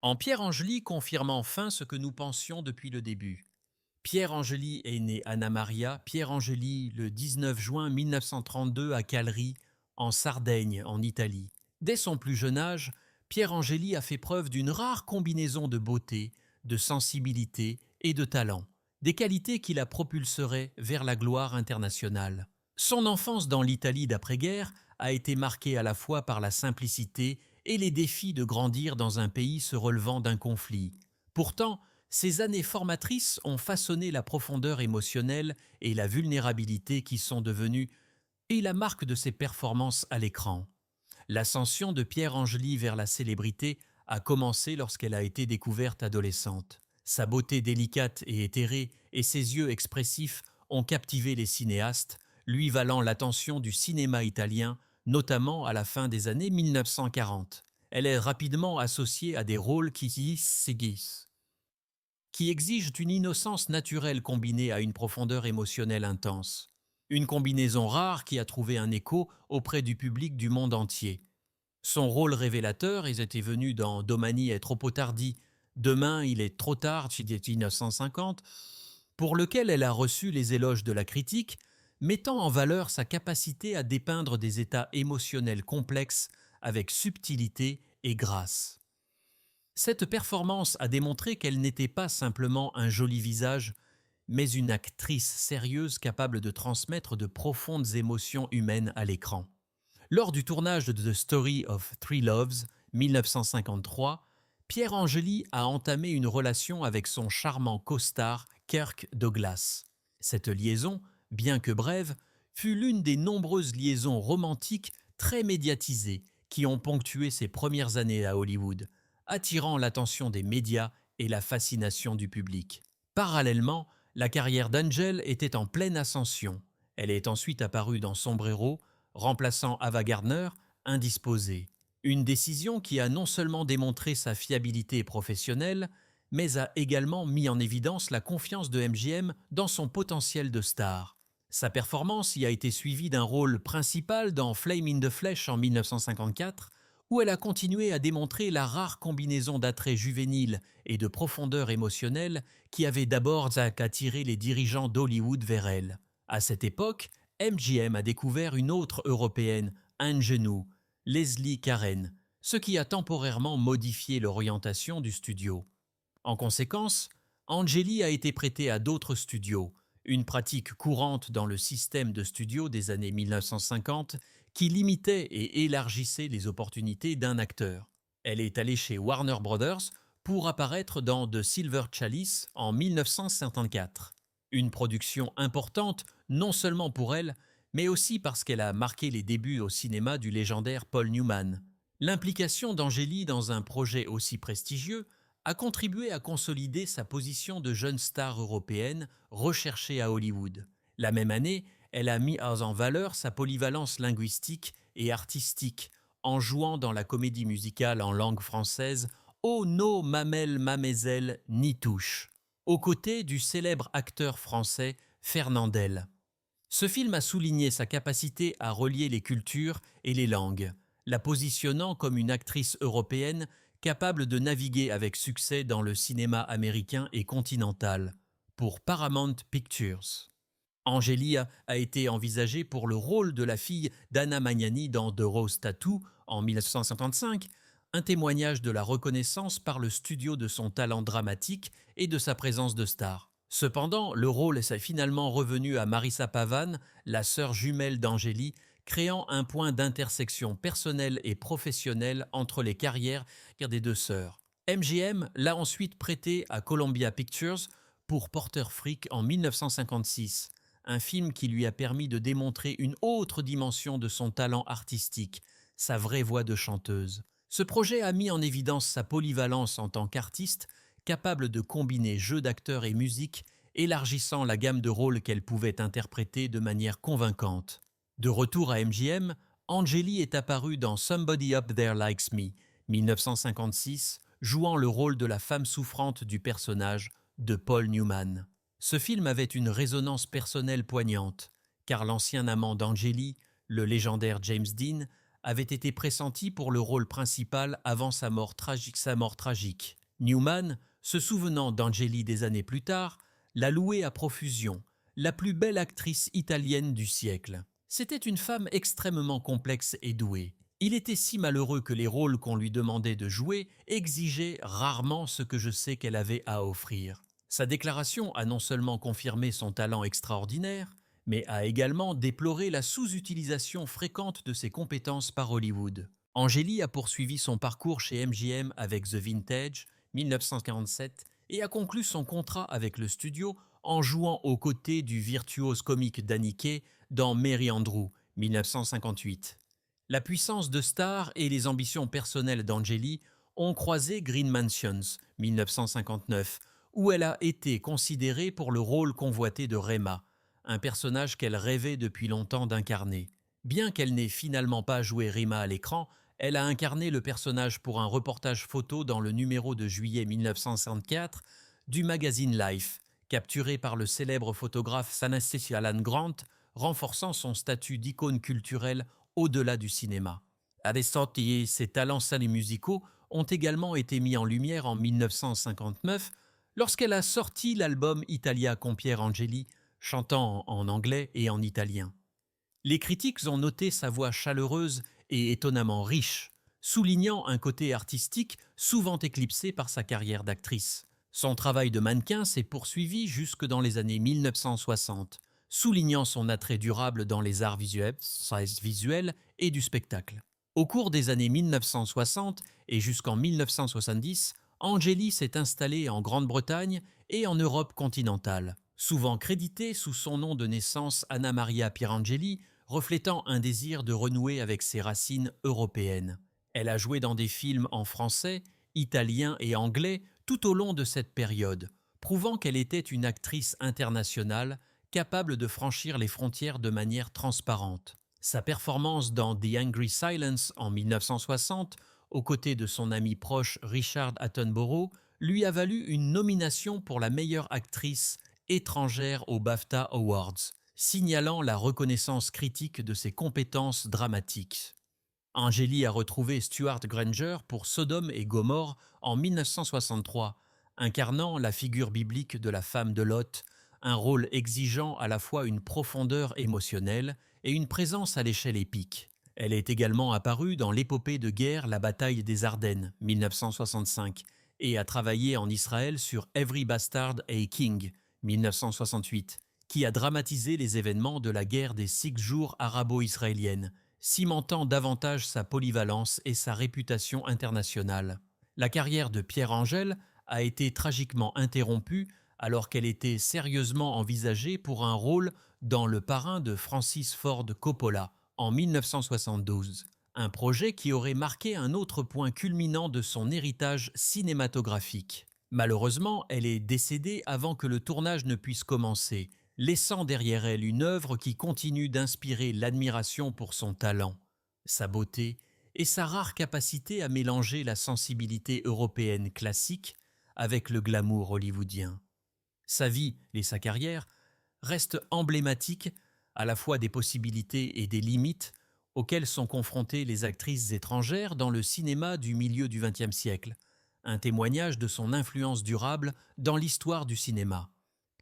En Pierre Angely confirme enfin ce que nous pensions depuis le début. Pierre Angely est né Anna Maria Pierre Angely le 19 juin 1932 à Cagliari, en Sardaigne, en Italie. Dès son plus jeune âge, Pierre Angely a fait preuve d'une rare combinaison de beauté, de sensibilité et de talent, des qualités qui la propulseraient vers la gloire internationale. Son enfance dans l'Italie d'après-guerre a été marquée à la fois par la simplicité et les défis de grandir dans un pays se relevant d'un conflit. Pourtant, ces années formatrices ont façonné la profondeur émotionnelle et la vulnérabilité qui sont devenues et la marque de ses performances à l'écran. L'ascension de Pierre Angely vers la célébrité a commencé lorsqu'elle a été découverte adolescente. Sa beauté délicate et éthérée et ses yeux expressifs ont captivé les cinéastes, lui valant l'attention du cinéma italien, notamment à la fin des années 1940. Elle est rapidement associée à des rôles qui exigent une innocence naturelle combinée à une profondeur émotionnelle intense. Une combinaison rare qui a trouvé un écho auprès du public du monde entier. Son rôle révélateur était venu dans Domani est troppo tardi, Demain il est trop tard, 1950, pour lequel elle a reçu les éloges de la critique, mettant en valeur sa capacité à dépeindre des états émotionnels complexes avec subtilité et grâce. Cette performance a démontré qu'elle n'était pas simplement un joli visage, mais une actrice sérieuse capable de transmettre de profondes émotions humaines à l'écran. Lors du tournage de The Story of Three Loves, 1953, Pierre Angely a entamé une relation avec son charmant costard Kirk Douglas. Cette liaison, bien que brève, fut l'une des nombreuses liaisons romantiques très médiatisées qui ont ponctué ses premières années à Hollywood, attirant l'attention des médias et la fascination du public. Parallèlement, la carrière d'Angel était en pleine ascension. Elle est ensuite apparue dans Sombrero, remplaçant Ava Gardner, indisposée. Une décision qui a non seulement démontré sa fiabilité professionnelle, mais a également mis en évidence la confiance de MGM dans son potentiel de star. Sa performance y a été suivie d'un rôle principal dans Flame in the Flesh en 1954, où elle a continué à démontrer la rare combinaison d'attrait juvénile et de profondeur émotionnelle qui avait d'abord attiré les dirigeants d'Hollywood vers elle. À cette époque, MGM a découvert une autre européenne, ingénue, Leslie Karen, ce qui a temporairement modifié l'orientation du studio. En conséquence, Angely a été prêtée à d'autres studios, une pratique courante dans le système de studio des années 1950 qui limitait et élargissait les opportunités d'un acteur. Elle est allée chez Warner Brothers pour apparaître dans The Silver Chalice en 1954. Une production importante non seulement pour elle, mais aussi parce qu'elle a marqué les débuts au cinéma du légendaire Paul Newman. L'implication d'Angely dans un projet aussi prestigieux a contribué à consolider sa position de jeune star européenne recherchée à Hollywood. La même année, elle a mis en valeur sa polyvalence linguistique et artistique en jouant dans la comédie musicale en langue française Oh no mamel mamezelle ni touche, aux côtés du célèbre acteur français Fernandel. Ce film a souligné sa capacité à relier les cultures et les langues, la positionnant comme une actrice européenne capable de naviguer avec succès dans le cinéma américain et continental, pour Paramount Pictures. Angely a été envisagée pour le rôle de la fille d'Anna Magnani dans The Rose Tattoo en 1955, un témoignage de la reconnaissance par le studio de son talent dramatique et de sa présence de star. Cependant, le rôle est finalement revenu à Marisa Pavan, la sœur jumelle d'Angely, créant un point d'intersection personnel et professionnel entre les carrières des deux sœurs. MGM l'a ensuite prêté à Columbia Pictures pour Porter Freak en 1956, un film qui lui a permis de démontrer une autre dimension de son talent artistique, sa vraie voix de chanteuse. Ce projet a mis en évidence sa polyvalence en tant qu'artiste, capable de combiner jeu d'acteur et musique, élargissant la gamme de rôles qu'elle pouvait interpréter de manière convaincante. De retour à MGM, Angely est apparue dans Somebody Up There Likes Me, 1956, jouant le rôle de la femme souffrante du personnage de Paul Newman. Ce film avait une résonance personnelle poignante, car l'ancien amant d'Angely, le légendaire James Dean, avait été pressenti pour le rôle principal avant sa mort tragique. Newman, se souvenant d'Angeli des années plus tard, l'a louée à profusion, la plus belle actrice italienne du siècle. C'était une femme extrêmement complexe et douée. Il était si malheureux que les rôles qu'on lui demandait de jouer exigeaient rarement ce que je sais qu'elle avait à offrir. Sa déclaration a non seulement confirmé son talent extraordinaire, mais a également déploré la sous-utilisation fréquente de ses compétences par Hollywood. Angeli a poursuivi son parcours chez MGM avec The Vintage, 1947, et a conclu son contrat avec le studio en jouant aux côtés du virtuose comique Danny Kaye dans Mary Andrew, 1958. La puissance de star et les ambitions personnelles d'Angeli ont croisé Green Mansions, 1959, où elle a été considérée pour le rôle convoité de Rema, un personnage qu'elle rêvait depuis longtemps d'incarner. Bien qu'elle n'ait finalement pas joué Rema à l'écran, elle a incarné le personnage pour un reportage photo dans le numéro de juillet 1964 du magazine Life, capturé par le célèbre photographe Thanassis Alan Grant, renforçant son statut d'icône culturelle au-delà du cinéma. Adesotti et ses talents scènes et musicaux ont également été mis en lumière en 1959 lorsqu'elle a sorti l'album Italia con Pier Angeli, chantant en anglais et en italien. Les critiques ont noté sa voix chaleureuse et étonnamment riche, soulignant un côté artistique souvent éclipsé par sa carrière d'actrice. Son travail de mannequin s'est poursuivi jusque dans les années 1960, soulignant son attrait durable dans les arts visuels et du spectacle. Au cours des années 1960 et jusqu'en 1970, Angeli s'est installée en Grande-Bretagne et en Europe continentale, souvent créditée sous son nom de naissance Anna Maria Pierangeli, reflétant un désir de renouer avec ses racines européennes. Elle a joué dans des films en français, italien et anglais tout au long de cette période, prouvant qu'elle était une actrice internationale capable de franchir les frontières de manière transparente. Sa performance dans The Angry Silence en 1960, aux côtés de son ami proche Richard Attenborough, lui a valu une nomination pour la meilleure actrice étrangère aux BAFTA Awards, signalant la reconnaissance critique de ses compétences dramatiques. Angeli a retrouvé Stuart Granger pour Sodome et Gomorrhe en 1963, incarnant la figure biblique de la femme de Lot, un rôle exigeant à la fois une profondeur émotionnelle et une présence à l'échelle épique. Elle est également apparue dans l'épopée de guerre La bataille des Ardennes, 1965, et a travaillé en Israël sur Every Bastard a King, 1968, qui a dramatisé les événements de la guerre des 6 jours arabo-israélienne, cimentant davantage sa polyvalence et sa réputation internationale. La carrière de Pierre Angel a été tragiquement interrompue alors qu'elle était sérieusement envisagée pour un rôle dans Le Parrain de Francis Ford Coppola en 1972, un projet qui aurait marqué un autre point culminant de son héritage cinématographique. Malheureusement, elle est décédée avant que le tournage ne puisse commencer, laissant derrière elle une œuvre qui continue d'inspirer l'admiration pour son talent, sa beauté et sa rare capacité à mélanger la sensibilité européenne classique avec le glamour hollywoodien. Sa vie et sa carrière restent emblématiques à la fois des possibilités et des limites auxquelles sont confrontées les actrices étrangères dans le cinéma du milieu du XXe siècle, un témoignage de son influence durable dans l'histoire du cinéma.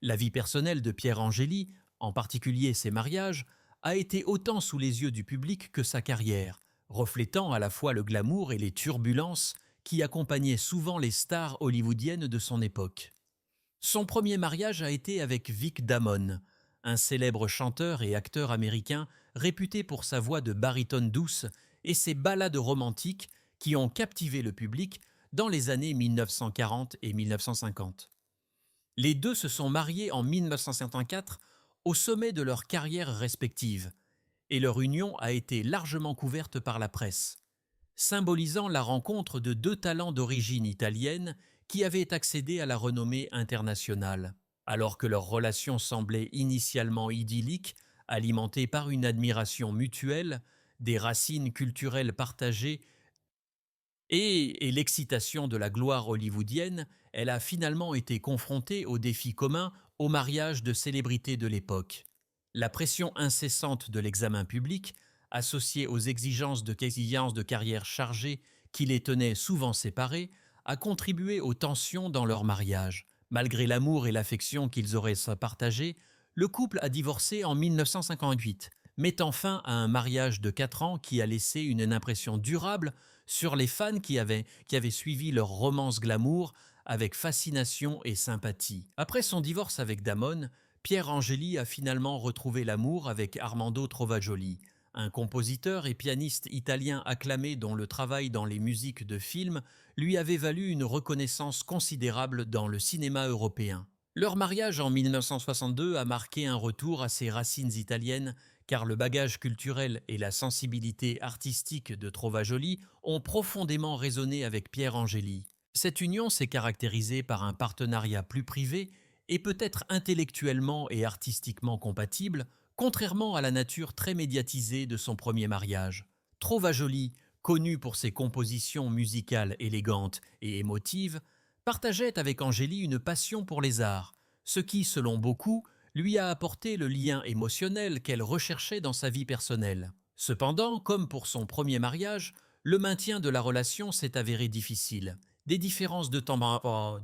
La vie personnelle de Pierre Angeli, en particulier ses mariages, a été autant sous les yeux du public que sa carrière, reflétant à la fois le glamour et les turbulences qui accompagnaient souvent les stars hollywoodiennes de son époque. Son premier mariage a été avec Vic Damone, un célèbre chanteur et acteur américain réputé pour sa voix de baryton douce et ses ballades romantiques qui ont captivé le public dans les années 1940 et 1950. Les deux se sont mariés en 1954 au sommet de leurs carrières respectives, et leur union a été largement couverte par la presse, symbolisant la rencontre de deux talents d'origine italienne qui avaient accédé à la renommée internationale. Alors que leur relation semblait initialement idyllique, alimentée par une admiration mutuelle, des racines culturelles partagées et l'excitation de la gloire hollywoodienne, elle a finalement été confrontée aux défis communs au mariage de célébrités de l'époque. La pression incessante de l'examen public associée aux exigences de carrière chargées qui les tenaient souvent séparés, a contribué aux tensions dans leur mariage. Malgré l'amour et l'affection qu'ils auraient partagés, le couple a divorcé en 1958, mettant fin à un mariage de 4 ans qui a laissé une impression durable sur les fans qui avaient suivi leur romance glamour avec fascination et sympathie. Après son divorce avec Damon, Pierre Angeli a finalement retrouvé l'amour avec Armando Trovajoli, un compositeur et pianiste italien acclamé dont le travail dans les musiques de films lui avait valu une reconnaissance considérable dans le cinéma européen. Leur mariage en 1962 a marqué un retour à ses racines italiennes car le bagage culturel et la sensibilité artistique de Trovajoli ont profondément résonné avec Pierre Angeli. Cette union s'est caractérisée par un partenariat plus privé et peut-être intellectuellement et artistiquement compatible, contrairement à la nature très médiatisée de son premier mariage. Trovajoli, connu pour ses compositions musicales élégantes et émotives, partageait avec Angeli une passion pour les arts, ce qui, selon beaucoup, lui a apporté le lien émotionnel qu'elle recherchait dans sa vie personnelle. Cependant, comme pour son premier mariage, le maintien de la relation s'est avéré difficile. Des différences de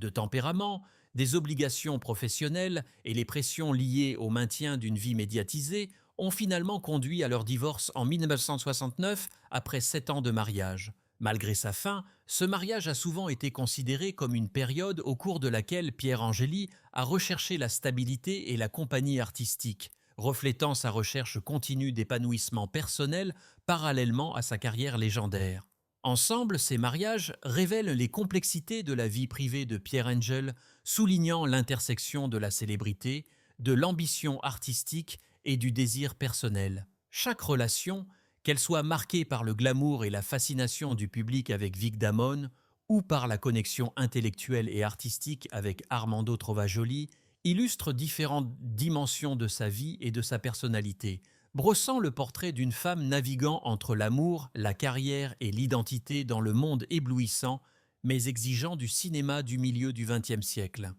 tempérament, des obligations professionnelles et les pressions liées au maintien d'une vie médiatisée ont finalement conduit à leur divorce en 1969 après 7 ans de mariage. Malgré sa fin, ce mariage a souvent été considéré comme une période au cours de laquelle Pierre Angeli a recherché la stabilité et la compagnie artistique, reflétant sa recherche continue d'épanouissement personnel parallèlement à sa carrière légendaire. Ensemble, ces mariages révèlent les complexités de la vie privée de Pierre Angel, soulignant l'intersection de la célébrité, de l'ambition artistique et du désir personnel. Chaque relation, qu'elle soit marquée par le glamour et la fascination du public avec Vic Damone ou par la connexion intellectuelle et artistique avec Armando Trovajoli, illustre différentes dimensions de sa vie et de sa personnalité, brossant le portrait d'une femme naviguant entre l'amour, la carrière et l'identité dans le monde éblouissant, mais exigeant du cinéma du milieu du XXe siècle.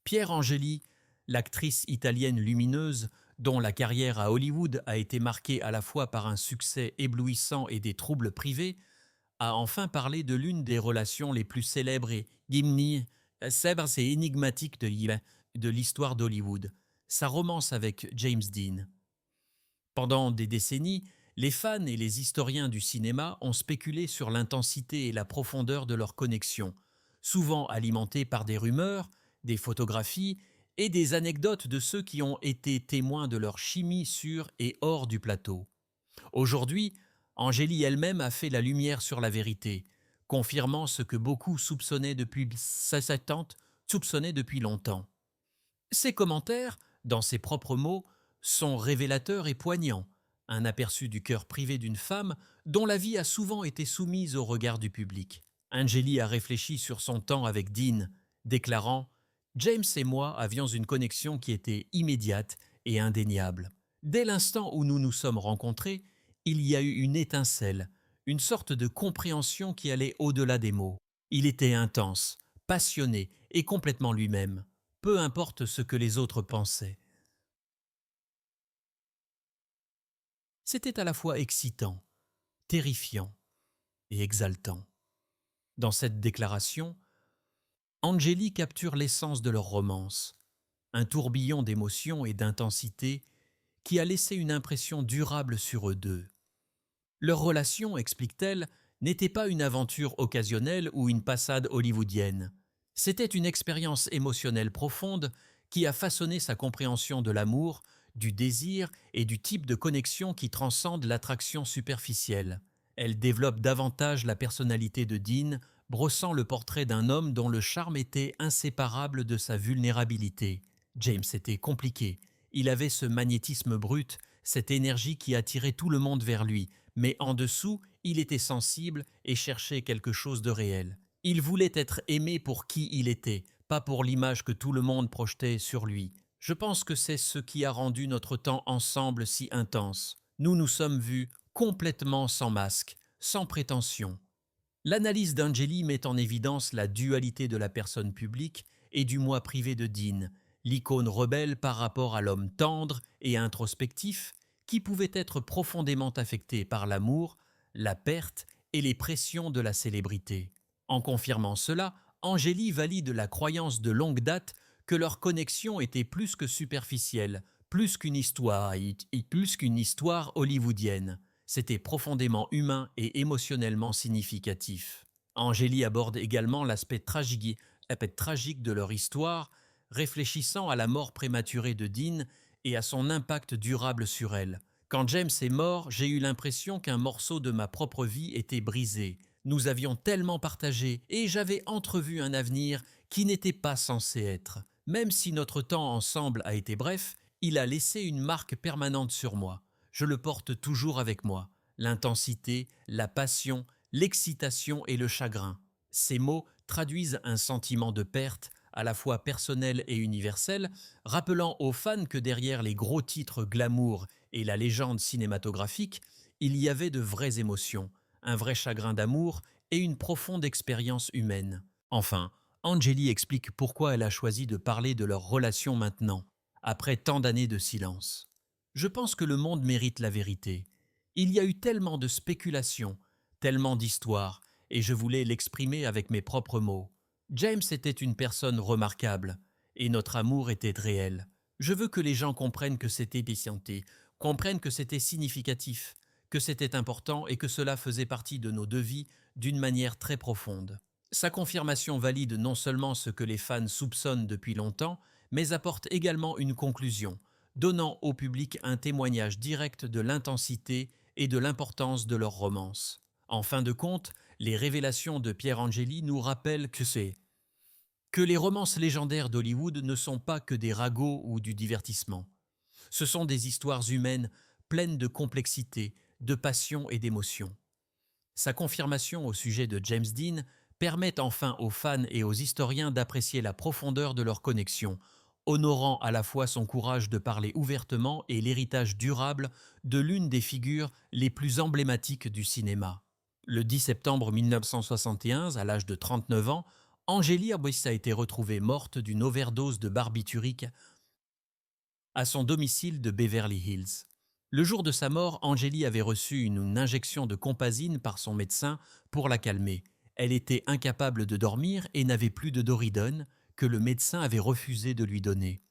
Pierre Angeli, l'actrice italienne lumineuse, dont la carrière à Hollywood a été marquée à la fois par un succès éblouissant et des troubles privés, a enfin parlé de l'une des relations les plus célèbres et énigmatiques de l'histoire d'Hollywood, sa romance avec James Dean. Pendant des décennies, les fans et les historiens du cinéma ont spéculé sur l'intensité et la profondeur de leur connexion, souvent alimentées par des rumeurs, des photographies et des anecdotes de ceux qui ont été témoins de leur chimie sur et hors du plateau. Aujourd'hui, Angélie elle-même a fait la lumière sur la vérité, confirmant ce que beaucoup soupçonnaient depuis longtemps. Ses commentaires, dans ses propres mots, sont révélateurs et poignants, un aperçu du cœur privé d'une femme dont la vie a souvent été soumise au regard du public. Angélie a réfléchi sur son temps avec Dean, déclarant « James et moi avions une connexion qui était immédiate et indéniable. Dès l'instant où nous nous sommes rencontrés, il y a eu une étincelle, une sorte de compréhension qui allait au-delà des mots. Il était intense, passionné et complètement lui-même, peu importe ce que les autres pensaient. » C'était à la fois excitant, terrifiant et exaltant. Dans cette déclaration, Angélie capture l'essence de leur romance, un tourbillon d'émotions et d'intensité qui a laissé une impression durable sur eux deux. Leur relation, explique-t-elle, n'était pas une aventure occasionnelle ou une passade hollywoodienne. C'était une expérience émotionnelle profonde qui a façonné sa compréhension de l'amour, du désir et du type de connexion qui transcende l'attraction superficielle. Elle développe davantage la personnalité de Dean, brossant le portrait d'un homme dont le charme était inséparable de sa vulnérabilité. James était compliqué. Il avait ce magnétisme brut, cette énergie qui attirait tout le monde vers lui, mais en dessous, il était sensible et cherchait quelque chose de réel. Il voulait être aimé pour qui il était, pas pour l'image que tout le monde projetait sur lui. Je pense que c'est ce qui a rendu notre temps ensemble si intense. Nous nous sommes vus complètement sans masque, sans prétention. L'analyse d'Angeli met en évidence la dualité de la personne publique et du moi privé de Dean, l'icône rebelle par rapport à l'homme tendre et introspectif qui pouvait être profondément affectée par l'amour, la perte et les pressions de la célébrité. En confirmant cela, Angélie valide la croyance de longue date que leur connexion était plus que superficielle, plus qu'une histoire hollywoodienne. C'était profondément humain et émotionnellement significatif. Angélie aborde également l'aspect tragique de leur histoire, réfléchissant à la mort prématurée de Dean et à son impact durable sur elle. Quand James est mort, j'ai eu l'impression qu'un morceau de ma propre vie était brisé. Nous avions tellement partagé et j'avais entrevu un avenir qui n'était pas censé être. Même si notre temps ensemble a été bref, il a laissé une marque permanente sur moi. Je le porte toujours avec moi. L'intensité, la passion, l'excitation et le chagrin. Ces mots traduisent un sentiment de perte, à la fois personnel et universel, rappelant aux fans que derrière les gros titres glamour et la légende cinématographique, il y avait de vraies émotions, un vrai chagrin d'amour et une profonde expérience humaine. Enfin, Angélie explique pourquoi elle a choisi de parler de leur relation maintenant, après tant d'années de silence. Je pense que le monde mérite la vérité. Il y a eu tellement de spéculations, tellement d'histoires, et je voulais l'exprimer avec mes propres mots. James était une personne remarquable, et notre amour était réel. Je veux que les gens comprennent que c'était décianté, comprennent que c'était significatif, que c'était important et que cela faisait partie de nos deux vies d'une manière très profonde. Sa confirmation valide non seulement ce que les fans soupçonnent depuis longtemps, mais apporte également une conclusion, donnant au public un témoignage direct de l'intensité et de l'importance de leur romance. En fin de compte, les révélations de Pierre Angeli nous rappellent que les romances légendaires d'Hollywood ne sont pas que des ragots ou du divertissement. Ce sont des histoires humaines pleines de complexité, de passion et d'émotion. Sa confirmation au sujet de James Dean permet enfin aux fans et aux historiens d'apprécier la profondeur de leur connexion, honorant à la fois son courage de parler ouvertement et l'héritage durable de l'une des figures les plus emblématiques du cinéma. Le 10 septembre 1971, à l'âge de 39 ans, Angélie Arbus a été retrouvée morte d'une overdose de barbiturique à son domicile de Beverly Hills. Le jour de sa mort, Angélie avait reçu une injection de compasine par son médecin pour la calmer. Elle était incapable de dormir et n'avait plus de Doridone que le médecin avait refusé de lui donner.